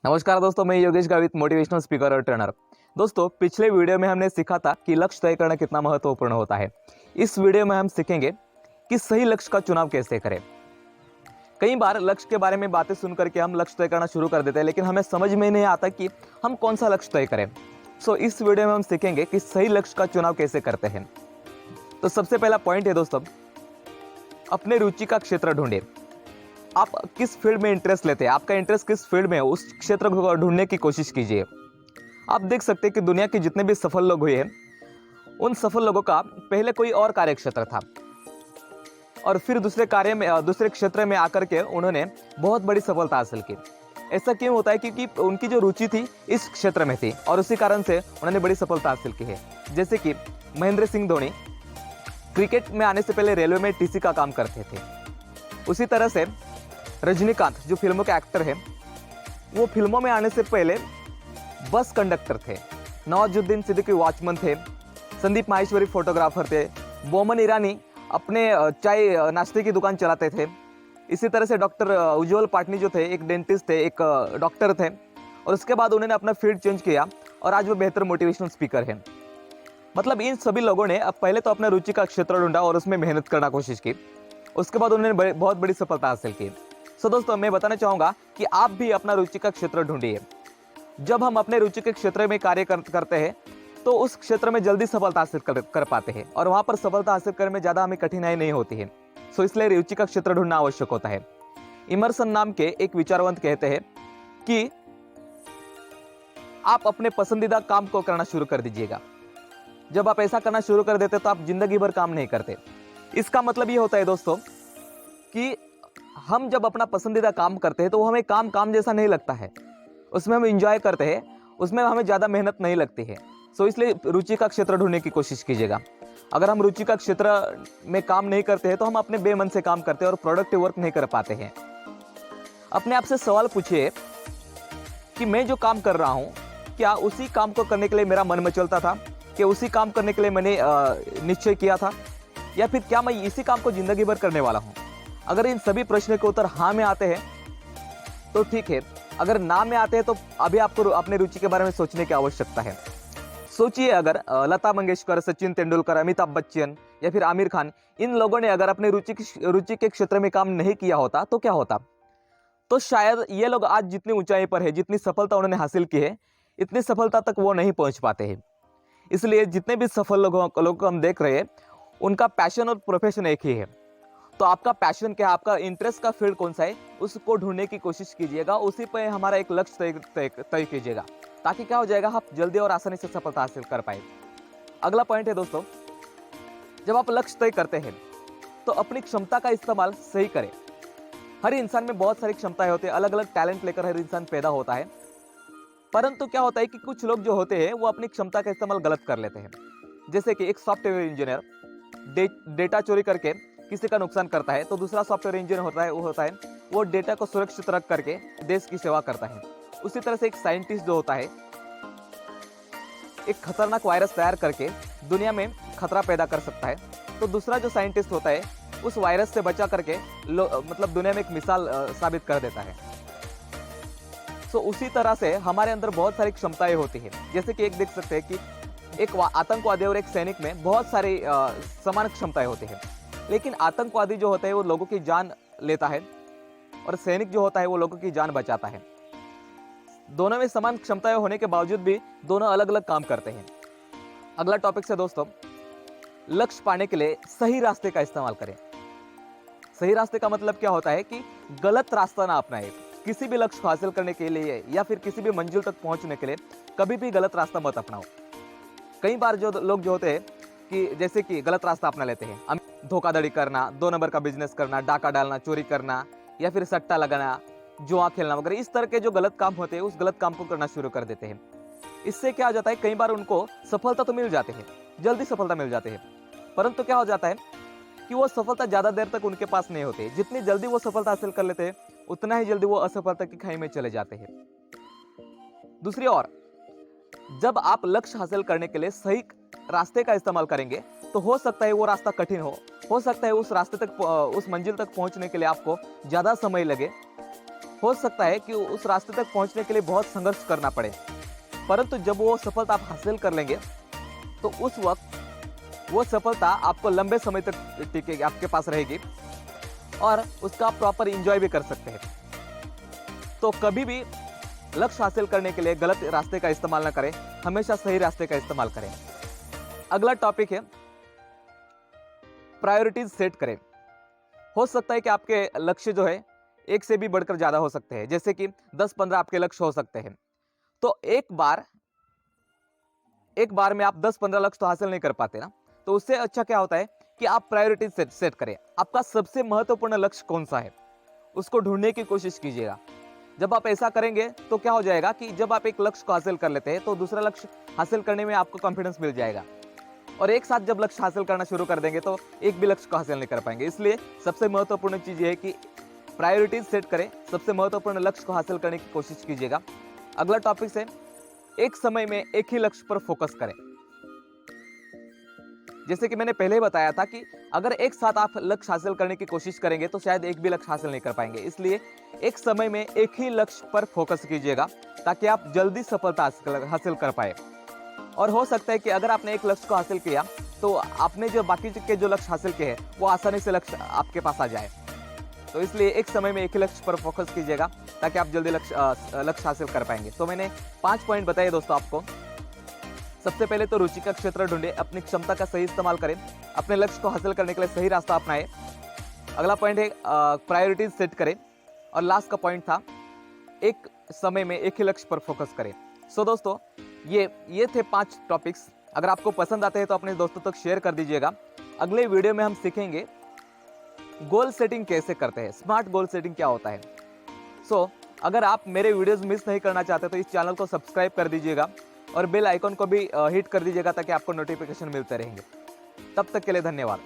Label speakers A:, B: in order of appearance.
A: नमस्कार दोस्तों, मैं योगेश गावित, मोटिवेशनल स्पीकर और ट्रेनर। दोस्तों, पिछले वीडियो में हमने सीखा था कि लक्ष्य तय करना कितना महत्वपूर्ण होता है। इस वीडियो में हम सीखेंगे कि सही लक्ष्य का चुनाव कैसे करें। कई बार लक्ष्य के बारे में बातें सुनकर के हम लक्ष्य तय करना शुरू कर देते हैं, लेकिन हमें समझ में नहीं आता कि हम कौन सा लक्ष्य तय करें। इस वीडियो में हम सीखेंगे कि सही लक्ष्य का चुनाव कैसे करते हैं। तो सबसे पहला पॉइंट है दोस्तों, अपने रुचि का क्षेत्र ढूंढें। आप किस फील्ड में इंटरेस्ट लेते हैं, आपका इंटरेस्ट किस फील्ड में है, उस क्षेत्र को ढूंढने की कोशिश कीजिए। आप देख सकते हैं कि दुनिया के जितने भी सफल लोग हुए हैं, उन सफल लोगों का पहले कोई और कार्य क्षेत्र था और फिर दूसरे क्षेत्र में आकर के उन्होंने बहुत बड़ी सफलता हासिल की। ऐसा क्यों होता है? क्योंकि उनकी जो रुचि थी इस क्षेत्र में थी और उसी कारण से उन्होंने बड़ी सफलता हासिल की है। जैसे कि महेंद्र सिंह धोनी क्रिकेट में आने से पहले रेलवे में टीसी का काम करते थे। उसी तरह से रजनीकांत जो फिल्मों के एक्टर हैं, वो फिल्मों में आने से पहले बस कंडक्टर थे। नवाजुद्दीन सिद्दीकी वॉचमैन थे। संदीप माहेश्वरी फोटोग्राफर थे। बोमन ईरानी अपने चाय नाश्ते की दुकान चलाते थे। इसी तरह से डॉक्टर उज्ज्वल पाटनी जो थे, एक डेंटिस्ट थे, एक डॉक्टर थे, और उसके बाद उन्होंने अपना फील्ड चेंज किया और आज वो बेहतर मोटिवेशनल स्पीकर हैं। मतलब इन सभी लोगों ने अब पहले तो अपने रुचि का क्षेत्र ढूंढा और उसमें मेहनत करना कोशिश की। उसके बाद उन्होंने बहुत बड़ी सफलता हासिल की। दोस्तों, मैं बताना चाहूंगा कि आप भी अपना रुचि का क्षेत्र ढूंढिए। जब हम अपने रुचि के क्षेत्र में कार्य करते हैं तो उस क्षेत्र में जल्दी सफलता हासिल कर पाते हैं और वहां पर सफलता हासिल करने में ज्यादा हमें कठिनाई नहीं होती है। इसलिए रुचि का क्षेत्र ढूंढना आवश्यक होता है। इमर्सन नाम के एक विचारवंत कहते हैं कि आप अपने पसंदीदा काम को करना शुरू कर दीजिएगा। जब आप ऐसा करना शुरू कर देते तो आप जिंदगी भर काम नहीं करते। इसका मतलब ये होता है दोस्तों कि हम जब अपना पसंदीदा काम करते हैं तो वो हमें काम जैसा नहीं लगता है। उसमें हम एंजॉय करते हैं, उसमें हमें ज़्यादा मेहनत नहीं लगती है। इसलिए रुचि का क्षेत्र ढूंढने की कोशिश कीजिएगा। अगर हम रुचि का क्षेत्र में काम नहीं करते हैं तो हम अपने बेमन से काम करते हैं और प्रोडक्टिव वर्क नहीं कर पाते हैं। अपने आप से सवाल पूछिए कि मैं जो काम कर रहा हूँ, क्या उसी काम को करने के लिए मेरा मन मचलता था? क्या उसी काम करने के लिए मैंने निश्चय किया था? या फिर क्या मैं इसी काम को जिंदगी भर करने वाला हूँ? अगर इन सभी प्रश्न के उत्तर हाँ में आते हैं तो ठीक है। अगर ना में आते हैं तो अभी आपको अपने रुचि के बारे में सोचने की आवश्यकता है। सोचिए, अगर लता मंगेशकर, सचिन तेंदुलकर, अमिताभ बच्चन या फिर आमिर खान, इन लोगों ने अगर अपने रुचि के क्षेत्र में काम नहीं किया होता तो क्या होता? तो शायद ये लोग आज जितनी ऊंचाई पर है, जितनी सफलता उन्होंने हासिल की है, इतनी सफलता तक वो नहीं पहुंच पाते हैं। इसलिए जितने भी सफल लोगों को हम देख रहे हैं, उनका पैशन और प्रोफेशन एक ही है। तो आपका पैशन क्या है, आपका इंटरेस्ट का फील्ड कौन सा है, उसको ढूंढने की कोशिश कीजिएगा। उसी पर हमारा एक लक्ष्य तय कीजिएगा, ताकि क्या हो जाएगा, आप जल्दी और आसानी से सफलता हासिल कर पाए। अगला पॉइंट है दोस्तों, जब आप लक्ष्य तय करते हैं तो अपनी क्षमता का इस्तेमाल सही करें। हर इंसान में बहुत सारी क्षमताएं होती है, अलग अलग टैलेंट लेकर हर इंसान पैदा होता है। परंतु क्या होता है कि कुछ लोग जो होते हैं वो अपनी क्षमता का इस्तेमाल गलत कर लेते हैं। जैसे कि एक सॉफ्टवेयर इंजीनियर डेटा चोरी करके किसी का नुकसान करता है, तो दूसरा सॉफ्टवेयर इंजीनियर वो डेटा को सुरक्षित रख करके देश की सेवा करता है। उसी तरह से एक साइंटिस्ट जो होता है, एक खतरनाक वायरस तैयार करके दुनिया में खतरा पैदा कर सकता है, तो दूसरा जो साइंटिस्ट होता है उस वायरस से बचा करके मतलब दुनिया में एक मिसाल साबित कर देता है। उसी तरह से हमारे अंदर बहुत सारी क्षमताएं होती है। जैसे कि एक देख सकते हैं कि एक आतंकवादी और एक सैनिक में बहुत सारी समान क्षमताएं होती है, लेकिन आतंकवादी जो होता है वो लोगों की जान लेता है और सैनिक जो होता है वो लोगों की जान बचाता है। दोनों में समान क्षमताएं होने के बावजूद भी दोनों अलग अलग काम करते हैं। अगला टॉपिक से दोस्तों, लक्ष्य पाने के लिए सही रास्ते का इस्तेमाल करें। सही रास्ते का मतलब क्या होता है कि गलत रास्ता ना अपनाएं। किसी भी लक्ष्य को हासिल करने के लिए या फिर किसी भी मंजिल तक पहुंचने के लिए कभी भी गलत रास्ता मत अपनाओ। कई बार जो लोग जो होते हैं कि जैसे कि गलत रास्ता अपना लेते हैं, धोखाधड़ी करना, 2 नंबर का बिजनेस करना, डाका डालना, चोरी करना या फिर सट्टा लगाना, जुआ खेलना वगैरह, इस तरह के जो गलत काम होते हैं उस गलत काम को करना शुरू कर देते हैं। इससे क्या हो जाता है, कई बार उनको सफलता तो मिल जाती है, जल्दी सफलता मिल जाती है, परंतु क्या हो जाता है कि वो सफलता ज्यादा देर तक उनके पास नहीं होती। जितनी जल्दी वो सफलता हासिल कर लेते हैं उतना ही जल्दी वो असफलता की खाई में चले जाते हैं। दूसरी ओर, जब आप लक्ष्य हासिल करने के लिए सही रास्ते का इस्तेमाल करेंगे तो हो सकता है वो रास्ता कठिन हो सकता है उस रास्ते तक, उस मंजिल तक पहुंचने के लिए आपको ज्यादा समय लगे, हो सकता है कि उस रास्ते तक पहुंचने के लिए बहुत संघर्ष करना पड़े, परंतु जब वो सफलता आप हासिल कर लेंगे तो उस वक्त वो सफलता आपको लंबे समय तक टिकेगी, आपके पास रहेगी और उसका आप प्रॉपर एंजॉय भी कर सकते हैं। तो कभी भी लक्ष्य हासिल करने के लिए गलत रास्ते का इस्तेमाल ना करें, हमेशा सही रास्ते का इस्तेमाल करें। अगला टॉपिक है प्रायोरिटीज सेट करें। हो सकता है कि आपके लक्ष्य जो है एक से भी बढ़कर ज्यादा हो सकते हैं, जैसे कि 10-15 आपके लक्ष्य हो सकते हैं। तो एक बार में आप 10-15 लक्ष्य तो हासिल नहीं कर पाते ना, तो उससे अच्छा क्या होता है कि आप प्रायोरिटीज सेट करें। आपका सबसे महत्वपूर्ण लक्ष्य कौन सा है उसको ढूंढने की कोशिश कीजिएगा। जब आप ऐसा करेंगे तो क्या हो जाएगा कि जब आप एक लक्ष्य को हासिल कर लेते हैं तो दूसरा लक्ष्य हासिल करने में आपको कॉन्फिडेंस मिल जाएगा, और एक साथ जब लक्ष्य हासिल करना शुरू कर देंगे तो एक भी लक्ष्य को हासिल नहीं कर पाएंगे। इसलिए सबसे महत्वपूर्ण चीज ये है कि प्रायोरिटीज सेट करें, सबसे महत्वपूर्ण लक्ष्य को हासिल करने की कोशिश कीजिएगा। अगला टॉपिक है एक समय में एक ही लक्ष्य पर फोकस करें। जैसे कि मैंने पहले ही बताया था कि अगर एक साथ आप लक्ष्य हासिल करने की कोशिश करेंगे तो शायद एक भी लक्ष्य हासिल नहीं कर पाएंगे। इसलिए एक समय में एक ही लक्ष्य पर फोकस कीजिएगा ताकि आप जल्दी सफलता हासिल कर पाए। और हो सकता है कि अगर आपने एक लक्ष्य को हासिल किया तो आपने जो बाकी के जो लक्ष्य हासिल किए हैं वो आसानी से लक्ष्य आपके पास आ जाए। तो इसलिए एक समय में एक ही लक्ष्य पर फोकस कीजिएगा ताकि आप जल्दी लक्ष्य हासिल कर पाएंगे। तो मैंने 5 पॉइंट बताए दोस्तों आपको। सबसे पहले तो रुचि का क्षेत्र ढूंढे, अपनी क्षमता का सही इस्तेमाल करें, अपने लक्ष्य को हासिल करने के लिए सही रास्ता अपनाएं। अगला पॉइंट है प्रायोरिटीज सेट करें, और लास्ट का पॉइंट था एक समय में एक ही लक्ष्य पर फोकस करें। सो दोस्तों ये थे 5 टॉपिक्स। अगर आपको पसंद आते हैं तो अपने दोस्तों तक शेयर कर दीजिएगा। अगले वीडियो में हम सीखेंगे गोल सेटिंग कैसे करते हैं, स्मार्ट गोल सेटिंग क्या होता है। सो अगर आप मेरे वीडियोस मिस नहीं करना चाहते तो इस चैनल को सब्सक्राइब कर दीजिएगा और बेल आइकन को भी हिट कर दीजिएगा ताकि आपको नोटिफिकेशन मिलते रहेंगे। तब तक के लिए धन्यवाद।